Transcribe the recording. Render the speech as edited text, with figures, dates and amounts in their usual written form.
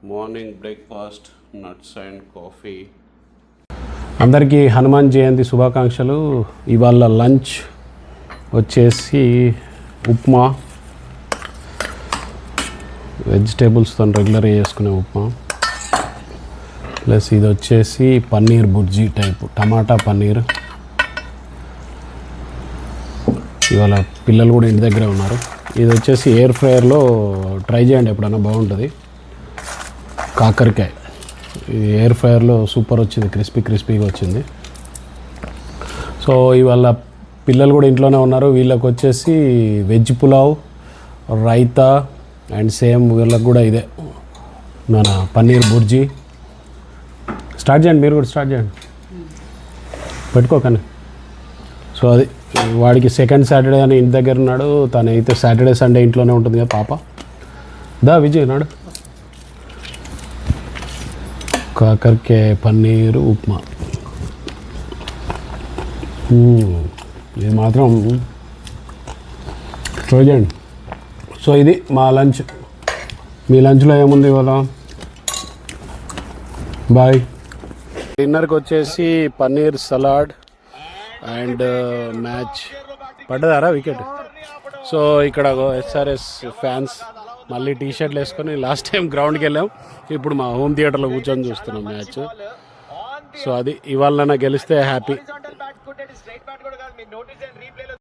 Morning breakfast nuts and coffee. అందరికీ హనుమాన్ జయంతి శుభాకాంక్షలు. ఇవాళ లంచ్ వచ్చేసి ఉప్మా, వెజిటేబుల్స్తో రెగ్యులర్గా చేసుకునే ఉప్మా, ప్లస్ ఇది వచ్చేసి పన్నీర్ బుర్జీ టైపు, టమాటా పన్నీర్. ఇవాళ పిల్లలు కూడా ఇంటి దగ్గరే ఉన్నారు. ఇది వచ్చేసి ఎయిర్ ఫ్రైయర్లో ట్రై చేయండి, ఎప్పుడైనా బాగుంటుంది. కాకరకాయ ఇది ఎయిర్ ఫ్రైయర్లో సూపర్ వచ్చింది, క్రిస్పీగా వచ్చింది. సో ఇవాళ పిల్లలు కూడా ఇంట్లోనే ఉన్నారు. వీళ్ళకి వచ్చేసి veg pulao, raita and same వీళ్ళకి కూడా ఇదే మన పన్నీర్ బుర్జీ. స్టార్ట్ చేయండి, మీరు కూడా స్టార్ట్ చేయండి, పెట్టుకోకండి. సో అది వాడికి సెకండ్ సాటర్డే అని ఇంటి దగ్గర ఉన్నాడు. తను అయితే సాటర్డే సండే ఇంట్లోనే ఉంటుంది కదా పాప. దా విజయ్ నాడు. కాకరకాయ పన్నీరు ఉప్మా, ఇది మాత్రం ట్రై చేయండి. సో ఇది మా లంచ్. మీ లంచ్లో ఏముంది ఇవాళ? బాయ్. డిన్నర్కి వచ్చేసి పన్నీర్ సలాడ్ అండ్ మ్యాచ్ పడ్డదారా వికెట్. సో ఇక్కడ ఎస్ఆర్ఎస్ ఫ్యాన్స్ మళ్ళీ టీ షర్ట్లు వేసుకొని లాస్ట్ టైం గ్రౌండ్కి వెళ్ళాం, ఇప్పుడు మా హోమ్ థియేటర్లో కూర్చొని చూస్తున్నాం మ్యాచ్. సో అది ఇవాళ గెలిస్తే హ్యాపీ.